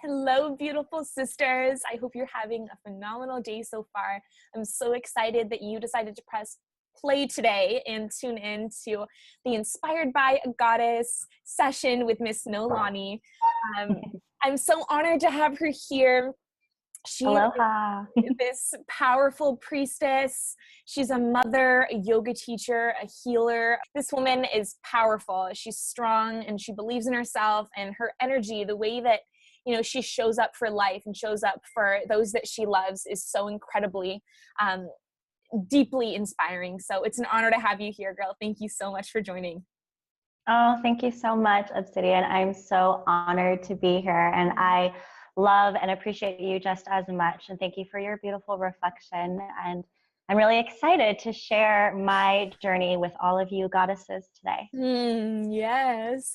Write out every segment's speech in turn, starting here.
Hello, beautiful sisters. I hope you're having a phenomenal day so far. I'm so excited that you decided to press play today and tune in to the Inspired by a Goddess session with Miss Noelani. Um, I'm so honored to have her here. She Aloha. is this powerful priestess. She's a mother, a yoga teacher, a healer. This woman is powerful. She's strong and she believes in herself, and her energy, the way that she shows up for life and shows up for those that she loves is so incredibly deeply inspiring. So it's an honor to have you here, girl. Thank you so much for joining. Oh, thank you so much, Obsidian. I'm so honored to be here, and I love and appreciate you just as much. And thank you for your beautiful reflection. And I'm really excited to share my journey with all of you goddesses today. Yes.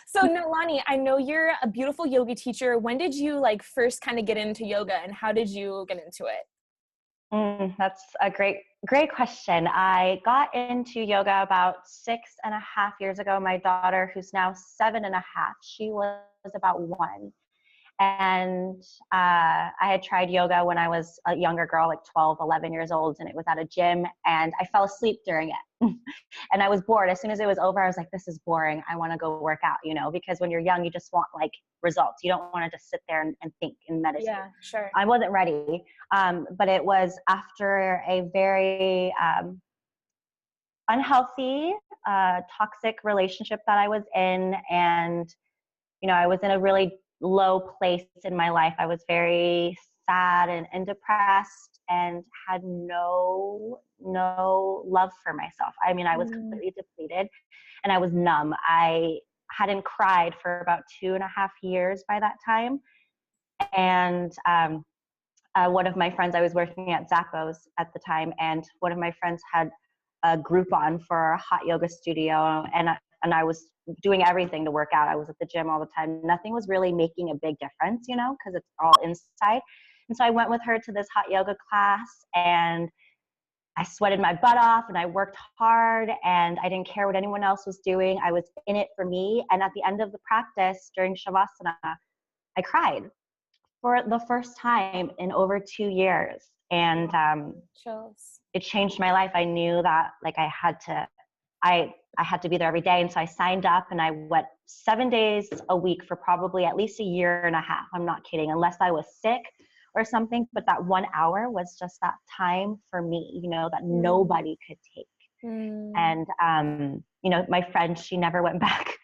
So Noelani, I know you're a beautiful yoga teacher. When did you first kind of get into yoga, and how did you get into it? That's a great question. I got into yoga about 6.5 years ago. My daughter, who's now 7.5, she was about 1. And I had tried yoga when I was a younger girl, like 12, 11 years old, and it was at a gym, and I fell asleep during it. And I was bored. As soon as it was over, I was like, this is boring. I want to go work out, because when you're young, you just want results. You don't want to just sit there and think and meditate. Yeah, sure. I wasn't ready. But it was after a very unhealthy, toxic relationship that I was in. And, I was in a really low place in my life. I was very sad and depressed and had no love for myself. I mean, I was completely depleted and I was numb. I hadn't cried for about 2.5 years by that time. And one of my friends, I was working at Zappos at the time, and one of my friends had a Groupon for a hot yoga studio, and I was doing everything to work out. I was at the gym all the time. Nothing was really making a big difference, because it's all inside. And so I went with her to this hot yoga class, and I sweated my butt off and I worked hard, and I didn't care what anyone else was doing. I was in it for me. And at the end of the practice during Shavasana, I cried for the first time in over 2 years. And Chills. It changed my life. I knew that I had to be there every day. And so I signed up and I went 7 days a week for probably at least 1.5 years. I'm not kidding, unless I was sick or something. But that 1 hour was just that time for me, that nobody could take. And, my friend, she never went back.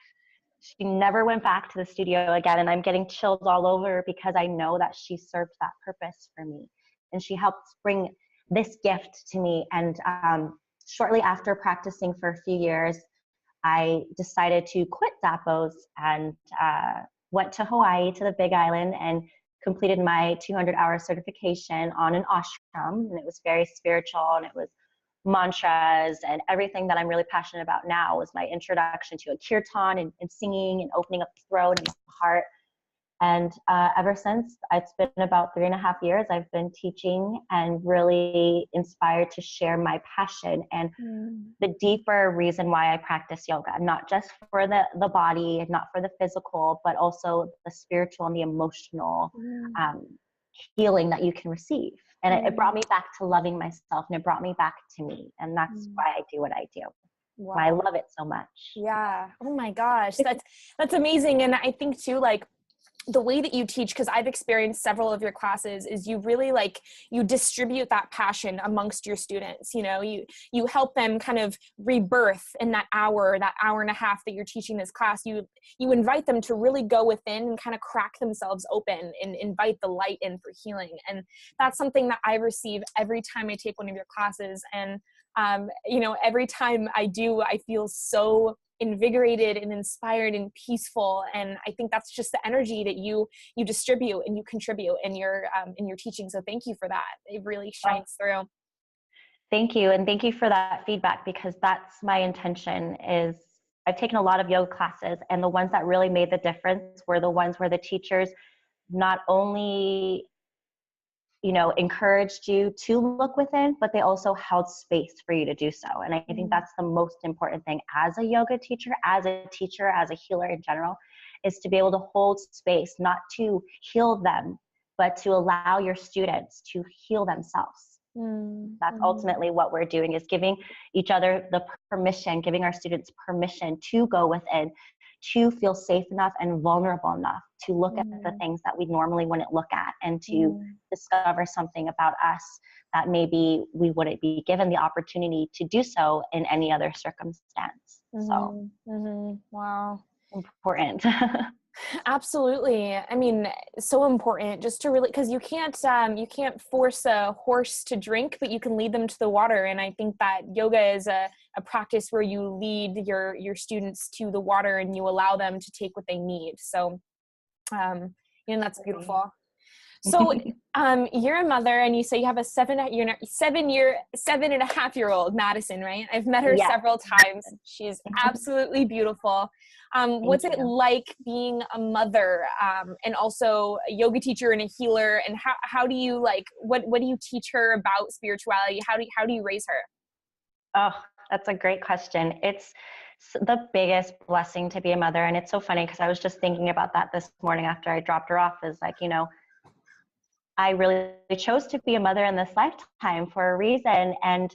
She never went back to the studio again. And I'm getting chills all over because I know that she served that purpose for me. And she helped bring this gift to me. And shortly after practicing for a few years, I decided to quit Zappos and went to Hawaii, to the Big Island, and completed my 200-hour certification on an ashram. And it was very spiritual, and it was mantras and everything that I'm really passionate about now was my introduction to a kirtan and singing and opening up the throat and the heart. And ever since, it's been about 3.5 years, I've been teaching and really inspired to share my passion and the deeper reason why I practice yoga, not just for the body and not for the physical, but also the spiritual and the emotional healing that you can receive. And it brought me back to loving myself, and it brought me back to me. And that's why I do what I do. Wow. I love it so much. Yeah. Oh my gosh. That's amazing. And I think too, the way that you teach, because I've experienced several of your classes, is you really you distribute that passion amongst your students. You help them kind of rebirth in that hour and a half that you're teaching this class. You invite them to really go within and kind of crack themselves open and invite the light in for healing. And that's something that I receive every time I take one of your classes. And every time I do, I feel so invigorated and inspired and peaceful. And I think that's just the energy that you distribute and you contribute in your teaching. So thank you for that. It really shines through. Thank you. And thank you for that feedback, because that's my intention. Is I've taken a lot of yoga classes, and the ones that really made the difference were the ones where the teachers not only encouraged you to look within, but they also held space for you to do so. And I think that's the most important thing as a yoga teacher, as a healer in general, is to be able to hold space, not to heal them, but to allow your students to heal themselves. That's ultimately what we're doing, is giving each other the permission, giving our students permission to go within, to feel safe enough and vulnerable enough to look at the things that we normally wouldn't look at, and to discover something about us that maybe we wouldn't be given the opportunity to do so in any other circumstance. So wow, important. absolutely. I mean, so important just to really, because you can't force a horse to drink, but you can lead them to the water. And I think that yoga is a practice where you lead your students to the water and you allow them to take what they need. So that's beautiful. So you're a mother, and you say you have a 7.5-year-old Madison, right? I've met her several times. She's absolutely beautiful. What's it like being a mother, and also a yoga teacher and a healer? And how do you what do you teach her about spirituality? How do you raise her? Oh, that's a great question. It's the biggest blessing to be a mother. And it's so funny because I was just thinking about that this morning after I dropped her off, is I really chose to be a mother in this lifetime for a reason. And,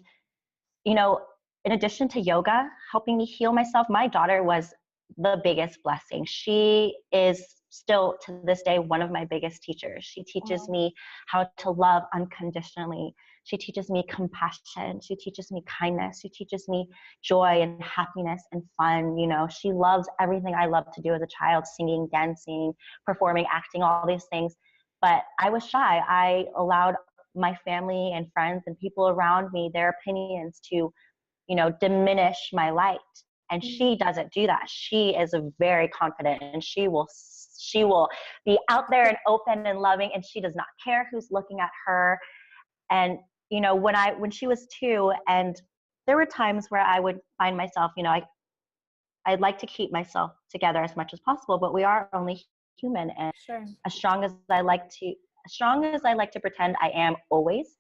in addition to yoga helping me heal myself, my daughter was the biggest blessing. She is still to this day one of my biggest teachers. She teaches me how to love unconditionally. She teaches me compassion. She teaches me kindness. She teaches me joy and happiness and fun. She loves everything I love to do as a child: singing, dancing, performing, acting, all these things. But I was shy. I allowed my family and friends and people around me, their opinions, to, diminish my light. And she doesn't do that. She is very confident, and she will be out there and open and loving, and she does not care who's looking at her. And, when she was 2, and there were times where I would find myself, I'd like to keep myself together as much as possible, but we are only human. And as strong as I like to pretend I am always,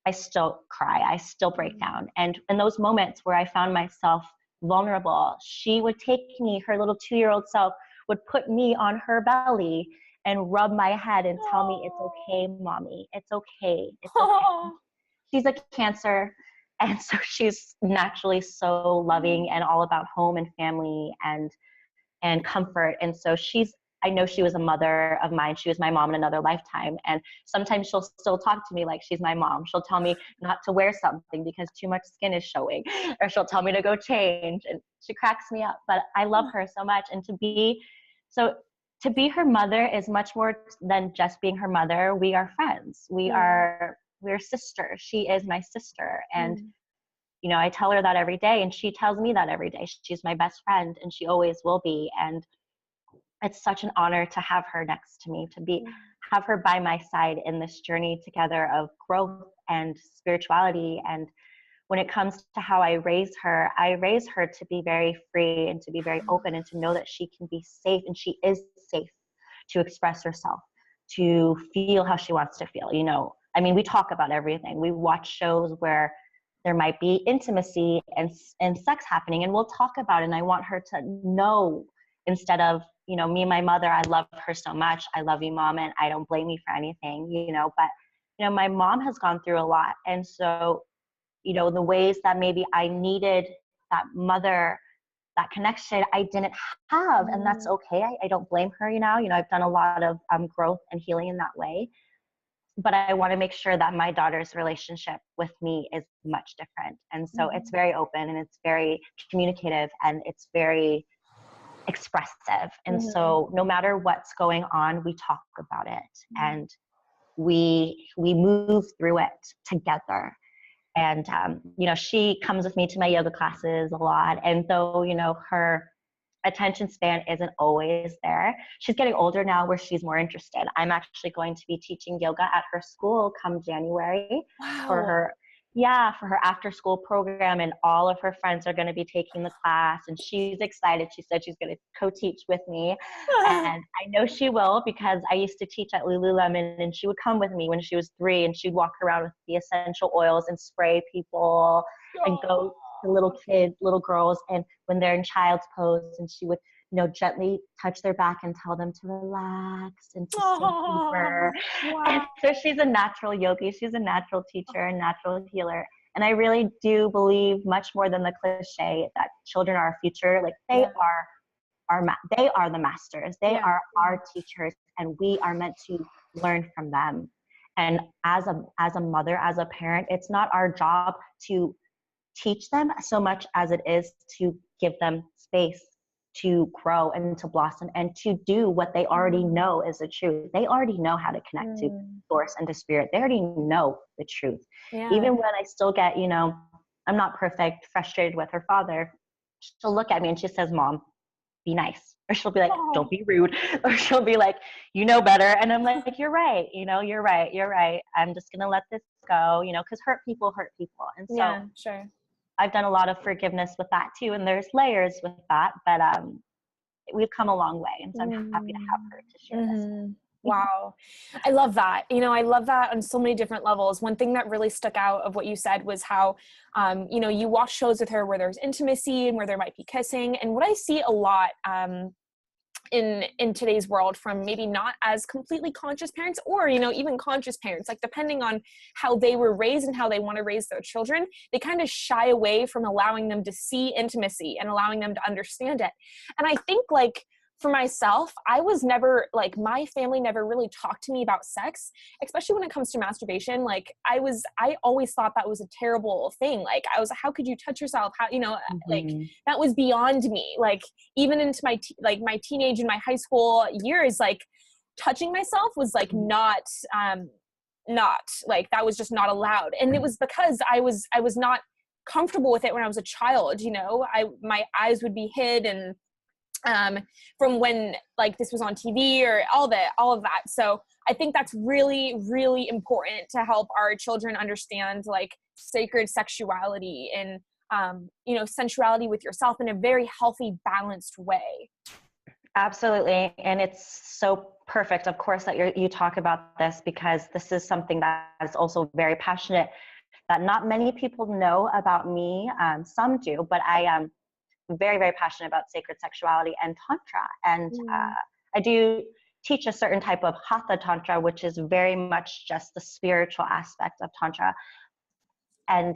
I still cry. I still break down. And in those moments where I found myself vulnerable, she would take me, her little 2-year-old self would put me on her belly and rub my head and tell me, "It's okay, mommy. It's okay. It's okay." She's a Cancer. And so she's naturally so loving and all about home and family and comfort. And so I know she was a mother of mine. She was my mom in another lifetime. And sometimes she'll still talk to me like she's my mom. She'll tell me not to wear something because too much skin is showing, or she'll tell me to go change, and she cracks me up. But I love her so much. And to be her mother is much more than just being her mother. We are friends. We're sisters. She is my sister. And I tell her that every day, and she tells me that every day. She's my best friend, and she always will be. And it's such an honor to have her next to me, have her by my side in this journey together of growth and spirituality. And when it comes to how I raise her to be very free and to be very open, and to know that she can be safe, and she is safe to express herself, to feel how she wants to feel. We talk about everything. We watch shows where there might be intimacy and sex happening, and we'll talk about it. And I want her to know, instead of, me and my mother, I love her so much. I love you, Mom, and I don't blame you for anything, but, my mom has gone through a lot. And so, the ways that maybe I needed that mother, that connection, I didn't have, and that's okay. I don't blame her, I've done a lot of growth and healing in that way. But I want to make sure that my daughter's relationship with me is much different. And so it's very open, and it's very communicative, and it's very expressive. And so no matter what's going on, we talk about it, and we move through it together. And, she comes with me to my yoga classes a lot. And though, her attention span isn't always there, she's getting older now where she's more interested. I'm actually going to be teaching yoga at her school come January for her. Yeah, for her after school program, and all of her friends are going to be taking the class, and she's excited. She said she's going to co-teach with me, and I know she will because I used to teach at Lululemon, and she would come with me when she was 3, and she'd walk around with the essential oils and spray people and go to little kids, little girls, and when they're in child's pose, and she would, gently touch their back and tell them to relax and to sink deeper. Wow. And so she's a natural yogi. She's a natural teacher and natural healer. And I really do believe, much more than the cliche, that children are our future. Like they they are the masters. They are our teachers, and we are meant to learn from them. And as a mother, as a parent, it's not our job to teach them so much as it is to give them space to grow and to blossom and to do what they already know is the truth. They already know how to connect to source and to spirit. They already know the truth. Yeah. Even when I still get, I'm not perfect, frustrated with her father, she'll look at me and she says, "Mom, be nice." Or she'll be like, "Don't be rude." Or she'll be like, "You know better." And I'm like, "You're right. You're right. I'm just going to let this go, because hurt people hurt people." And so yeah, sure. I've done a lot of forgiveness with that too. And there's layers with that, but we've come a long way. And so I'm happy to have her to share this. Wow. I love that. I love that on so many different levels. One thing that really stuck out of what you said was how, you watch shows with her where there's intimacy and where there might be kissing. And what I see a lot, in today's world from maybe not as completely conscious parents or, even conscious parents, like depending on how they were raised and how they want to raise their children, they kind of shy away from allowing them to see intimacy and allowing them to understand it. And I think like, for myself, I was never like, my family never really talked to me about sex, especially when it comes to masturbation. Like I always thought that was a terrible thing. Like I was, how could you touch yourself? How, like that was beyond me. Like even into my teenage and my high school years, like touching myself was like not like, that was just not allowed. And it was because I was not comfortable with it when I was a child. My eyes would be hid and from when like this was on TV or all of that. So I think that's really, really important to help our children understand like sacred sexuality and, sensuality with yourself in a very healthy, balanced way. Absolutely. And it's so perfect, of course, that you talk about this, because this is something that is also very passionate, that not many people know about me. Some do, but I am very, very passionate about sacred sexuality and tantra. And I do teach a certain type of hatha tantra, which is very much just the spiritual aspect of tantra, and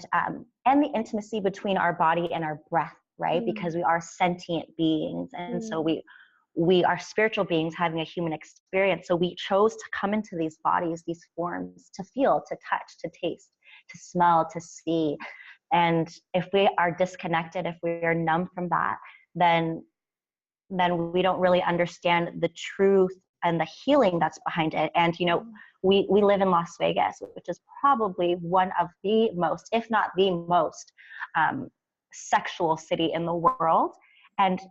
the intimacy between our body and our breath, right? Because we are sentient beings, and so we are spiritual beings having a human experience. So we chose to come into these bodies, these forms, to feel, to touch, to taste, to smell, to see. And if we are disconnected, if we are numb from that, then we don't really understand the truth and the healing that's behind it. And, we live in Las Vegas, which is probably one of the most, if not the most, sexual city in the world, and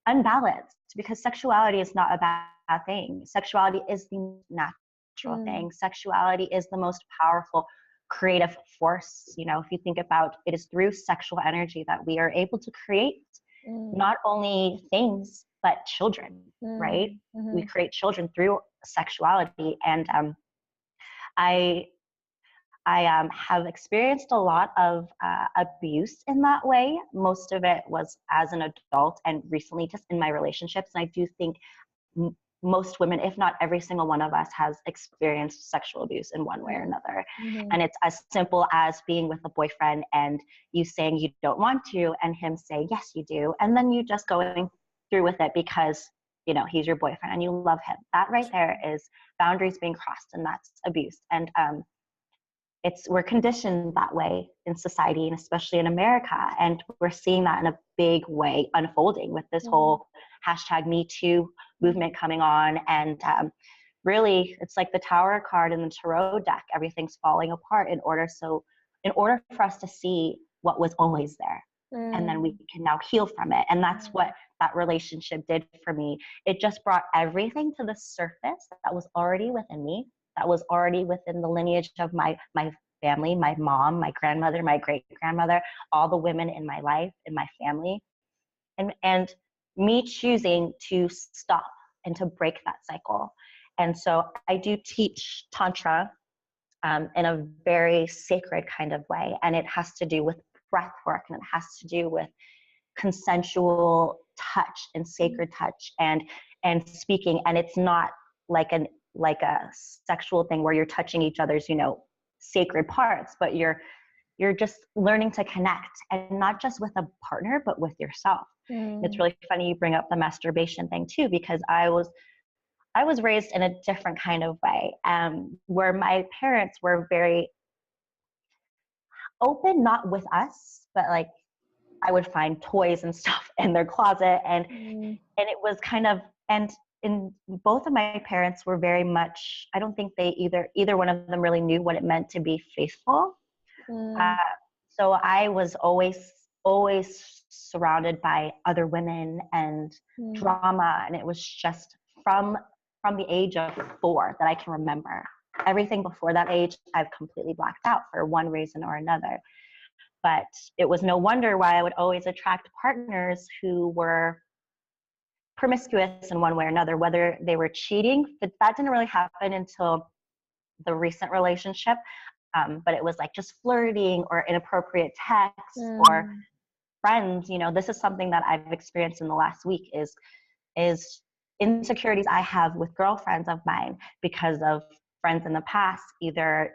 unbalanced, because sexuality is not a bad thing. Sexuality is the natural thing. Sexuality is the most powerful creative force. If you think about it, is through sexual energy that we are able to create not only things but children, right? We create children through sexuality. And I have experienced a lot of abuse in that way. Most of it was as an adult and recently just in my relationships. And I do think most women, if not every single one of us, has experienced sexual abuse in one way or another. And it's as simple as being with a boyfriend and you saying you don't want to, and him saying, yes, you do. And then you just going through with it because, he's your boyfriend and you love him. That right there is boundaries being crossed, and that's abuse. And we're conditioned that way in society, and especially in America. And we're seeing that in a big way unfolding with this whole #MeToo movement coming on. And really, it's like the Tower card in the tarot deck. Everything's falling apart in order for us to see what was always there. And then we can now heal from it. And that's what that relationship did for me. It just brought everything to the surface that was already within me, that was already within the lineage of my family, my mom, my grandmother, my great-grandmother, all the women in my life, in my family, and me choosing to stop and to break that cycle. And so I do teach Tantra in a very sacred kind of way. And it has to do with breath work, and it has to do with consensual touch and sacred touch and speaking. And it's not like a sexual thing where you're touching each other's, sacred parts, but you're just learning to connect, and not just with a partner, but with yourself. It's really funny you bring up the masturbation thing too, because I was raised in a different kind of way, where my parents were very open, not with us, but like I would find toys and stuff in their closet, and it was kind of, and in both of my parents were very much, I don't think they either one of them really knew what it meant to be faithful. So I was always surrounded by other women and drama, and it was just from the age of 4 that I can remember. Everything before that age, I've completely blacked out for one reason or another. But it was no wonder why I would always attract partners who were promiscuous in one way or another, whether they were cheating. But that didn't really happen until the recent relationship. But it was like just flirting or inappropriate texts or friends. This is something that I've experienced in the last week is insecurities I have with girlfriends of mine because of friends in the past, either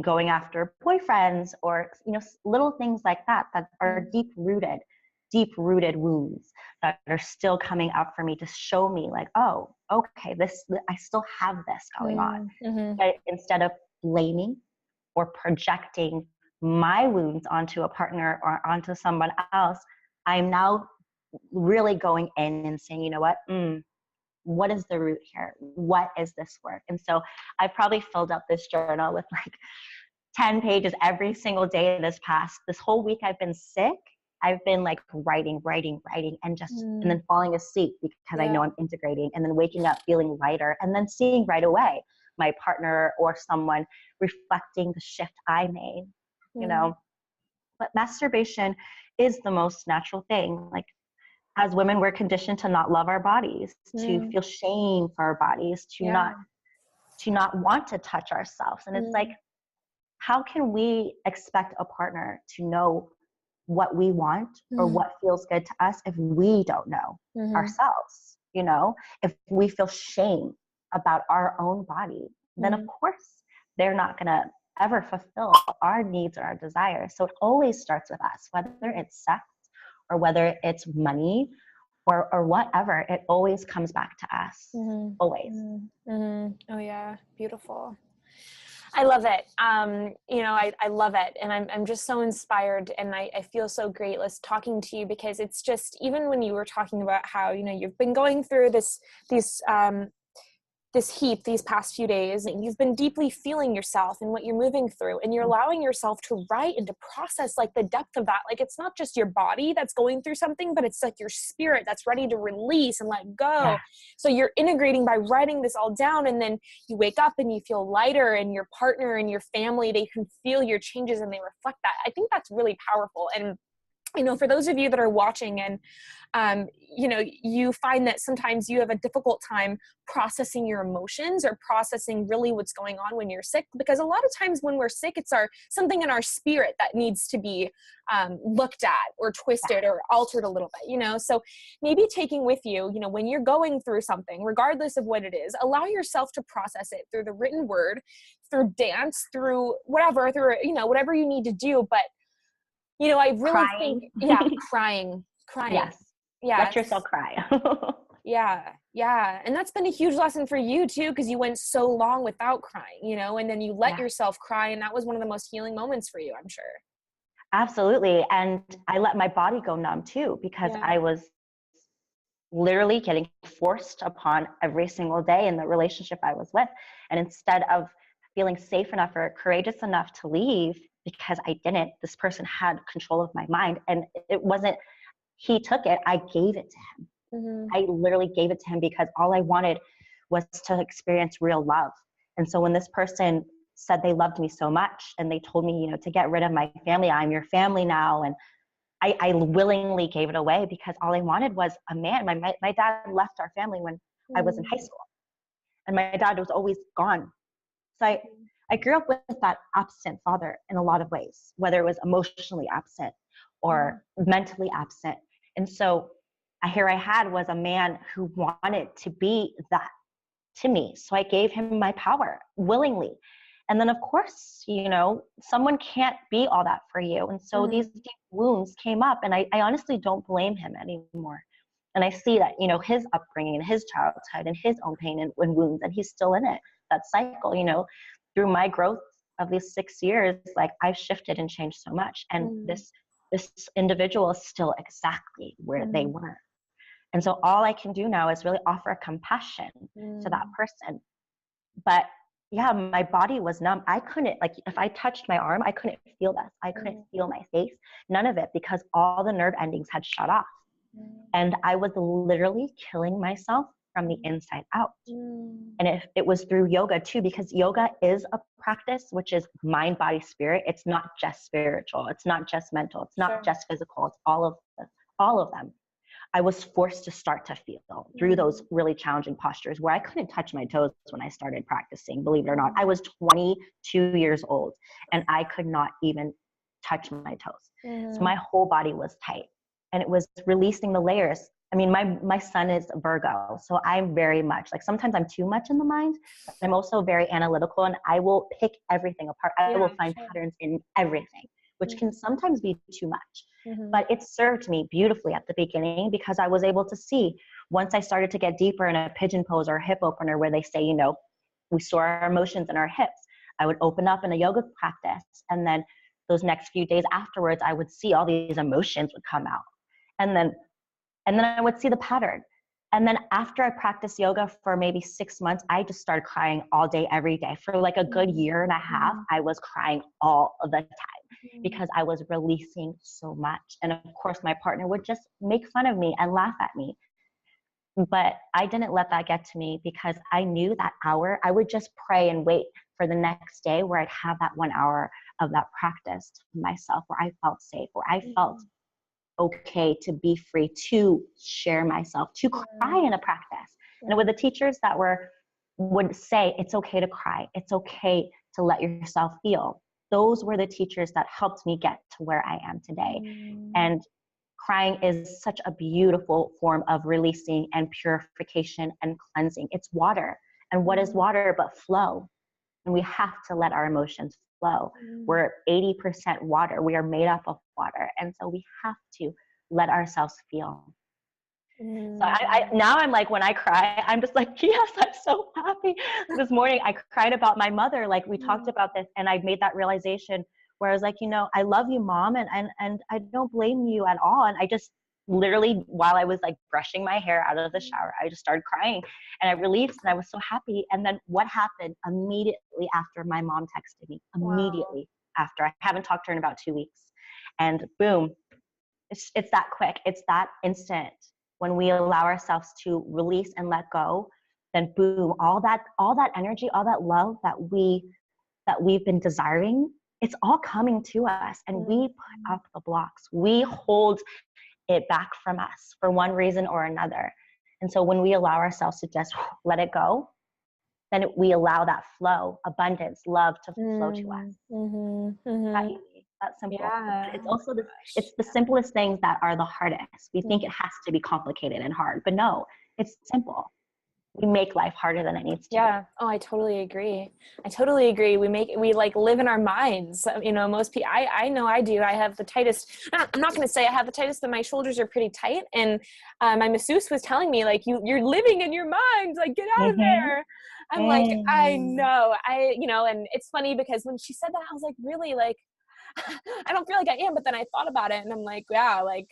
going after boyfriends or, little things like that are deep-rooted wounds that are still coming up for me to show me like, oh, okay, I still have this going on. But instead of blaming or projecting my wounds onto a partner or onto someone else, I'm now really going in and saying, you know what is the root here? What is this work? And so I probably filled up this journal with like 10 pages every single day this whole week I've been sick. I've been like writing and just, and then falling asleep because I know I'm integrating, and then waking up feeling lighter, and then seeing right away my partner or someone reflecting the shift I made, But masturbation is the most natural thing. Like, as women, we're conditioned to not love our bodies, to feel shame for our bodies, to not want to touch ourselves. And it's like, how can we expect a partner to know what we want or what feels good to us if we don't know ourselves? If we feel shame about our own body, then of course they're not going to ever fulfill our needs or our desires. So it always starts with us, whether it's sex or whether it's money or whatever, it always comes back to us. Always. Oh yeah. Beautiful. I love it. I love it. And I'm just so inspired, and I feel so great talking to you, because it's just, even when you were talking about how, you've been going through this heap these past few days, and you've been deeply feeling yourself and what you're moving through, and you're allowing yourself to write and to process like the depth of that. Like, it's not just your body that's going through something, but it's like your spirit that's ready to release and let go. Yeah. So you're integrating by writing this all down, and then you wake up and you feel lighter, and your partner and your family, they can feel your changes and they reflect that. I think that's really powerful. And for those of you that are watching and, you find that sometimes you have a difficult time processing your emotions or processing really what's going on when you're sick, because a lot of times when we're sick, it's something in our spirit that needs to be looked at or twisted or altered a little bit, so maybe taking with you, when you're going through something, regardless of what it is, allow yourself to process it through the written word, through dance, through whatever, whatever you need to do. But I really think, crying. Yes. Let yourself cry. Yeah. And that's been a huge lesson for you too, because you went so long without crying, and then you let yourself cry. And that was one of the most healing moments for you, I'm sure. Absolutely. And I let my body go numb too, because I was literally getting forced upon every single day in the relationship I was with. And instead of feeling safe enough or courageous enough to leave, because I didn't, this person had control of my mind, and it wasn't, he took it, I gave it to him. I literally gave it to him because all I wanted was to experience real love. And so when this person said they loved me so much. And they told me, you know, to get rid of my family. I'm your family now. And I willingly gave it away because all I wanted was a man. My dad left our family when I was in high school, and my dad was always gone. So I grew up with that absent father in a lot of ways, whether it was emotionally absent or mentally absent. And so here I had was a man who wanted to be that to me. So I gave him my power willingly. And then, of course, you know, someone can't be all that for you. And so these deep wounds came up, and I honestly don't blame him anymore. And I see that, you know, his upbringing and his childhood and his own pain and wounds, and he's still in it, that cycle, you know, through my growth of these 6 years, like I've shifted and changed so much. And this individual is still exactly where they were. And so all I can do now is really offer compassion to that person. But yeah, my body was numb. I couldn't, like, if I touched my arm, I couldn't feel this. I couldn't feel my face, none of it, because all the nerve endings had shut off. And I was literally killing myself from the inside out. And it was through yoga too, because yoga is a practice, which is mind, body, spirit. It's not just spiritual. It's not just mental. It's not just physical. It's all of them. I was forced to start to feel through those really challenging postures where I couldn't touch my toes when I started practicing, believe it or not. I was 22 years old and I could not even touch my toes. So my whole body was tight, and it was releasing the layers. I mean, my son is Virgo, so I'm very much like, sometimes I'm too much in the mind, but I'm also very analytical, and I will pick everything apart. I will find patterns in everything, which can sometimes be too much. But it served me beautifully at the beginning, because I was able to see, once I started to get deeper in a pigeon pose or a hip opener, where they say, you know, we store our emotions in our hips. I would open up in a yoga practice, and then those next few days afterwards, I would see all these emotions would come out. And then I would see the pattern. And then after I practiced yoga for maybe 6 months, I just started crying all day, every day. For like a good year and a half, I was crying all of the time because I was releasing so much. And of course, my partner would just make fun of me and laugh at me. But I didn't let that get to me, because I knew that hour, I would just pray and wait for the next day where I'd have that 1 hour of that practice to myself, where I felt safe, where I felt okay to be free to share myself, to cry in a practice. And with the teachers that would say, it's okay to cry, it's okay to let yourself feel. Those were the teachers that helped me get to where I am today. And crying is such a beautiful form of releasing and purification and cleansing. It's water. And what is water but flow? And we have to let our emotions flow. We're 80% water. We are made up of water. And so we have to let ourselves feel. So now I'm like, when I cry, I'm just like, yes, I'm so happy. This morning I cried about my mother. Like, we talked about this, and I made that realization where I was like, you know, I love you, Mom, and I don't blame you at all. And I just literally, while I was like brushing my hair out of the shower, I just started crying, and I released, and I was so happy. And then what happened immediately after, my mom texted me immediately after. I haven't talked to her in about 2 weeks, and boom, it's that quick. It's that instant. When we allow ourselves to release and let go, then boom, all that energy, all that love that we've been desiring, it's all coming to us, and we put up the blocks. We hold it back from us for one reason or another. And so when we allow ourselves to just let it go, then we allow that flow, abundance, love to flow to us. That easy, that simple. It's also it's the simplest things that are the hardest. We think it has to be complicated and hard, but no, it's simple. We make life harder than it needs to be. Oh, I totally agree. We like live in our minds. You know, most people, I know I do. I have the tightest, I'm not going to say I have the tightest, but my shoulders are pretty tight. And my masseuse was telling me, like, you're living in your mind, like, get out of there. I'm like, I know, you know, and it's funny because when she said that, I was like, really, like, I don't feel like I am. But then I thought about it, and I'm like, yeah, like,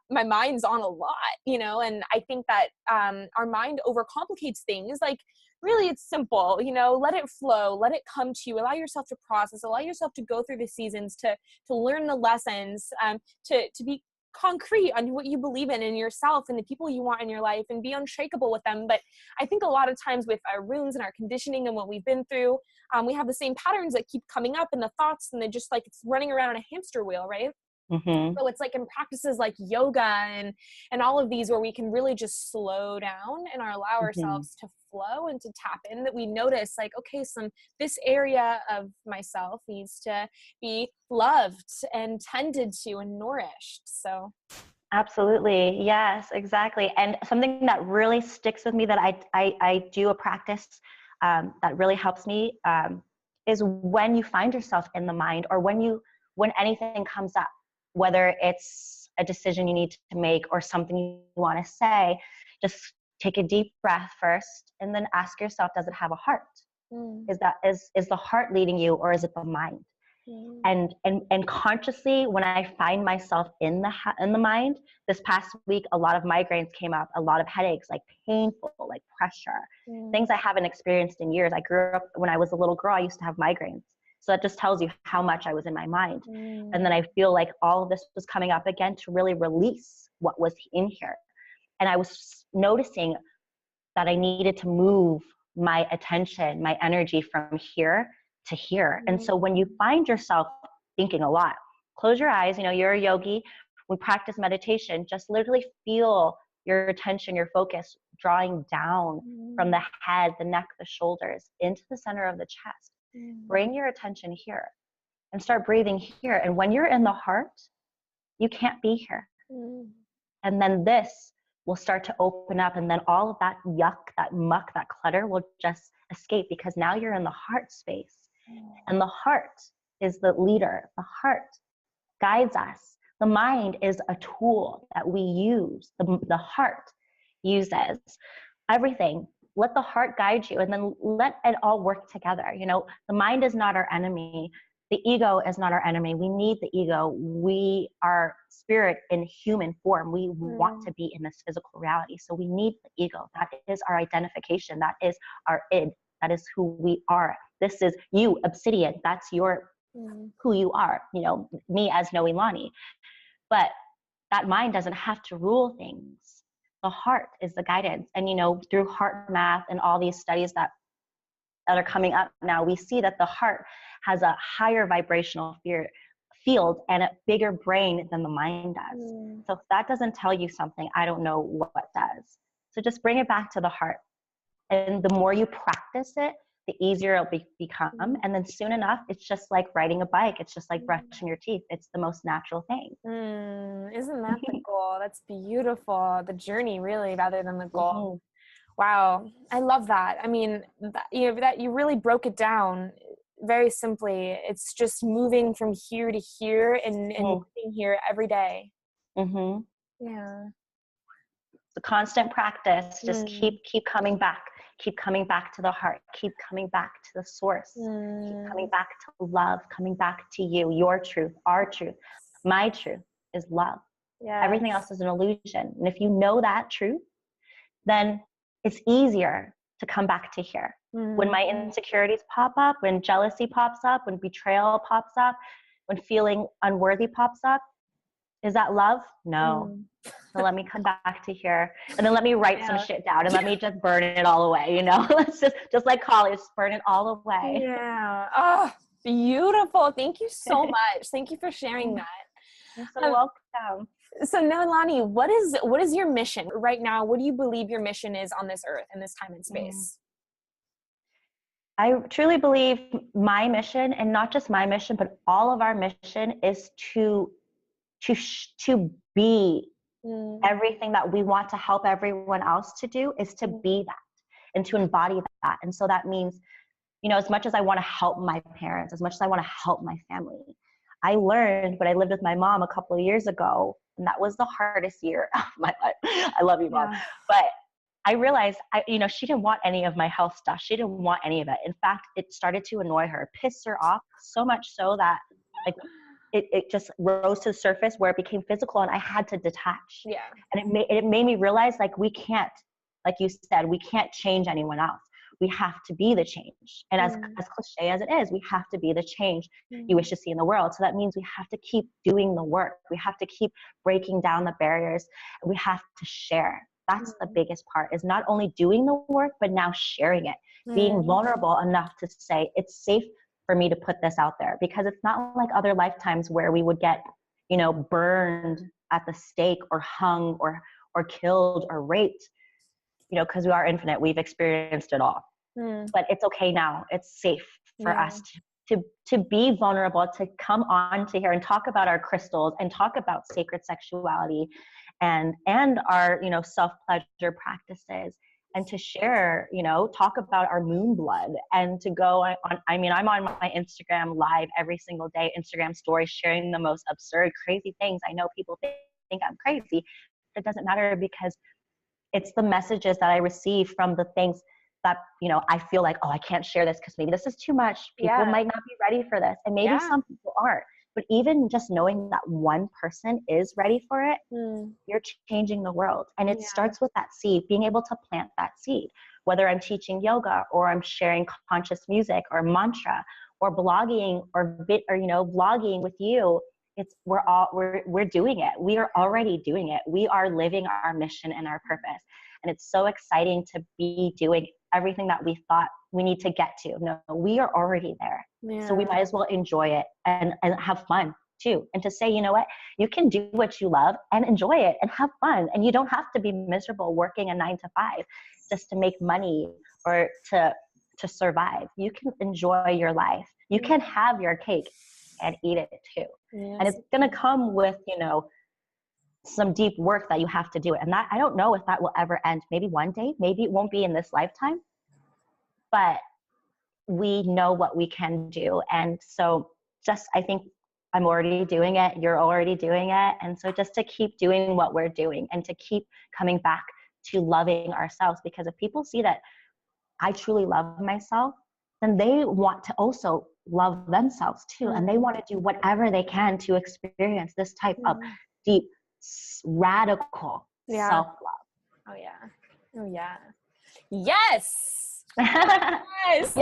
my mind's on a lot, you know. And I think that our mind overcomplicates things. Like, really, it's simple, you know. Let it flow, let it come to you, allow yourself to process, allow yourself to go through the seasons, to learn the lessons, to be concrete on what you believe in yourself and the people you want in your life, and be unshakable with them. But I think a lot of times with our wounds and our conditioning and what we've been through, we have the same patterns that keep coming up, and the thoughts, and they're just like, it's running around in a hamster wheel, right? Mm-hmm. So it's like in practices like yoga and all of these, where we can really just slow down and allow Mm-hmm. ourselves to flow and to tap in, that we notice like, okay, this area of myself needs to be loved and tended to and nourished. So Absolutely. Yes, exactly. And something that really sticks with me that I do a practice that really helps me is when you find yourself in the mind, or when anything comes up, whether it's a decision you need to make or something you want to say, just take a deep breath first and then ask yourself, does it have a heart? Is the heart leading you, or is it the mind? And consciously, when I find myself in the mind, this past week, a lot of migraines came up, a lot of headaches, like painful, like pressure, things I haven't experienced in years. I grew up, when I was a little girl, I used to have migraines. So that just tells you how much I was in my mind. And then I feel like all of this was coming up again to really release what was in here. And I was noticing that I needed to move my attention, my energy from here to here. And so when you find yourself thinking a lot, close your eyes. You're a yogi. We practice meditation. Just literally feel your attention, your focus drawing down from the head, the neck, the shoulders, into the center of the chest. Bring your attention here and start breathing here. And when you're in the heart, you can't be here. And then this will start to open up, and then all of that yuck, that muck, that clutter will just escape, because now you're in the heart space. And the heart is the leader. The heart guides us. The mind is a tool that we use. The heart uses everything. Let the heart guide you, and then let it all work together. The mind is not our enemy. The ego is not our enemy. We need the ego. We are spirit in human form. We want to be in this physical reality. So we need the ego. That is our identification. That is our id. That is who we are. This is you, obsidian. That's who you are. Me as Noelani. But that mind doesn't have to rule things. The heart is the guidance. And through heart math and all these studies that are coming up now, we see that the heart has a higher vibrational field and a bigger brain than the mind does. So if that doesn't tell you something, I don't know what does. So just bring it back to the heart. And the more you practice it, the easier it'll become. And then soon enough, it's just like riding a bike. It's just like brushing your teeth. It's the most natural thing. Isn't that the goal? That's beautiful. The journey, really, rather than the goal. Wow. I love that. I mean, that you really broke it down very simply. It's just moving from here to here and being here every day. Yeah. The constant practice. Just keep coming back. Keep coming back to the heart. Keep coming back to the source. Keep coming back to love. Coming back to you. Your truth. Our truth. My truth is love. Yes. Everything else is an illusion. And if you know that truth, then it's easier to come back to here. When my insecurities pop up, when jealousy pops up, when betrayal pops up, when feeling unworthy pops up, is that love? No. So let me come back to here, and then let me write some shit down, and let me just burn it all away. Let's just like college, burn it all away. Yeah. Oh, beautiful. Thank you so much. Thank you for sharing that. You're so welcome. So Noelani, what is your mission right now? What do you believe your mission is on this earth in this time and space? I truly believe my mission, and not just my mission, but all of our mission, is to be everything that we want to help everyone else to do, is to be that and to embody that. And so that means, as much as I want to help my parents, as much as I want to help my family, I learned when I lived with my mom a couple of years ago, and that was the hardest year of my life. I love you, Mom. Yeah. But I realized, she didn't want any of my health stuff. She didn't want any of it. In fact, it started to annoy her, piss her off so much so that it just rose to the surface where it became physical, and I had to detach. Yeah. And it made me realize, we can't, like you said, we can't change anyone else. we have to be the change. And as cliche as it is, we have to be the change you wish to see in the world. So that means we have to keep doing the work. We have to keep breaking down the barriers. We have to share. That's the biggest part, is not only doing the work, but now sharing it, being vulnerable enough to say, it's safe for me to put this out there, because it's not like other lifetimes where we would get, burned at the stake or hung or killed or raped, because we are infinite. We've experienced it all. But it's okay now. It's safe for us to be vulnerable, to come on to here and talk about our crystals and talk about sacred sexuality and our, self-pleasure practices, and to share, talk about our moon blood, and to go on, I'm on my Instagram live every single day, Instagram stories, sharing the most absurd, crazy things. I know people think I'm crazy. It doesn't matter, because it's the messages that I receive from the things that, I feel like, oh, I can't share this because maybe this is too much. People might not be ready for this. And maybe some people aren't. But even just knowing that one person is ready for it, you're changing the world. And it starts with that seed, being able to plant that seed, whether I'm teaching yoga or I'm sharing conscious music or mantra or blogging or vlogging with you. We're doing it. We are already doing it. We are living our mission and our purpose. And it's so exciting to be doing everything that we thought we need to get to. No, we are already there. So we might as well enjoy it and have fun too. And to say, you know what, you can do what you love and enjoy it and have fun. And you don't have to be miserable working a 9 to 5 just to make money or to survive. You can enjoy your life. You can have your cake and eat it too. And it's going to come with, some deep work that you have to do it. And that, I don't know if that will ever end. Maybe one day, maybe it won't be in this lifetime, but we know what we can do. And so I think I'm already doing it. You're already doing it. And so just to keep doing what we're doing and to keep coming back to loving ourselves, because if people see that I truly love myself, then they want to also love themselves too. And they want to do whatever they can to experience this type of deep, radical self-love. Oh yeah. Yes. Yes.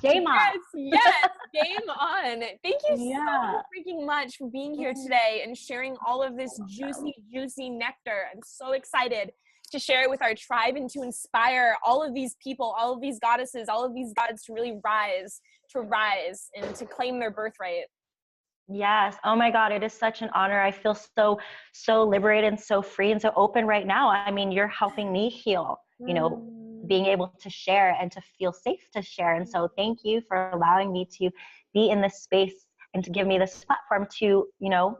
Game on. Yes. Game on. Thank you so freaking much for being here today and sharing all of this juicy nectar. I'm so excited to share it with our tribe and to inspire all of these people, all of these goddesses, all of these gods to really rise and to claim their birthright. Yes. Oh my God. It is such an honor. I feel so liberated and so free and so open right now. I mean, you're helping me heal, being able to share and to feel safe to share. And so thank you for allowing me to be in this space and to give me this platform to,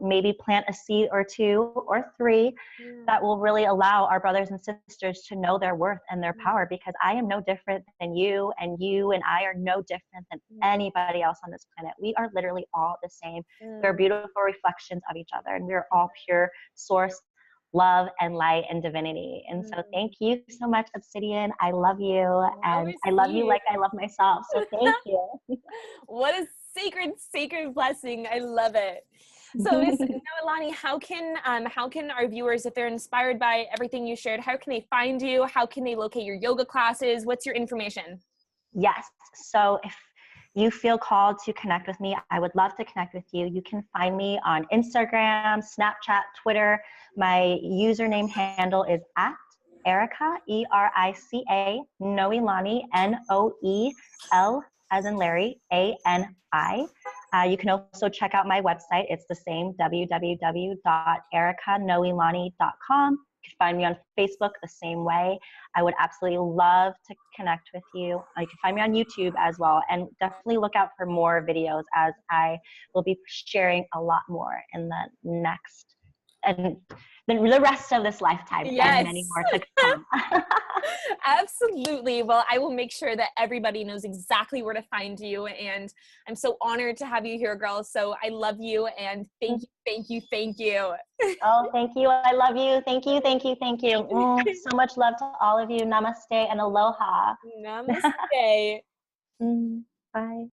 maybe plant a seed or 2 or 3 that will really allow our brothers and sisters to know their worth and their power, because I am no different than you and I are no different than anybody else on this planet. We are literally all the same. We're beautiful reflections of each other, and we're all pure source, love and light and divinity. And so thank you so much, Obsidian. I love you. And I love you like I love myself. So thank you. What a sacred blessing. I love it. So Miss Noelani, how can our viewers, if they're inspired by everything you shared, how can they find you? How can they locate your yoga classes? What's your information? Yes. So if you feel called to connect with me, I would love to connect with you. You can find me on Instagram, Snapchat, Twitter. My username handle is @Erica, ERICA, Noelani, NOEL as in Larry, ANI. You can also check out my website. It's the same, www.ericanoelani.com. You can find me on Facebook the same way. I would absolutely love to connect with you. You can find me on YouTube as well. And definitely look out for more videos, as I will be sharing a lot more in the next and the rest of this lifetime, and many more to come. Absolutely. Well, I will make sure that everybody knows exactly where to find you. And I'm so honored to have you here, girl. So I love you, and thank you. Oh, thank you. I love you. Thank you. So much love to all of you. Namaste and aloha. Namaste. Bye.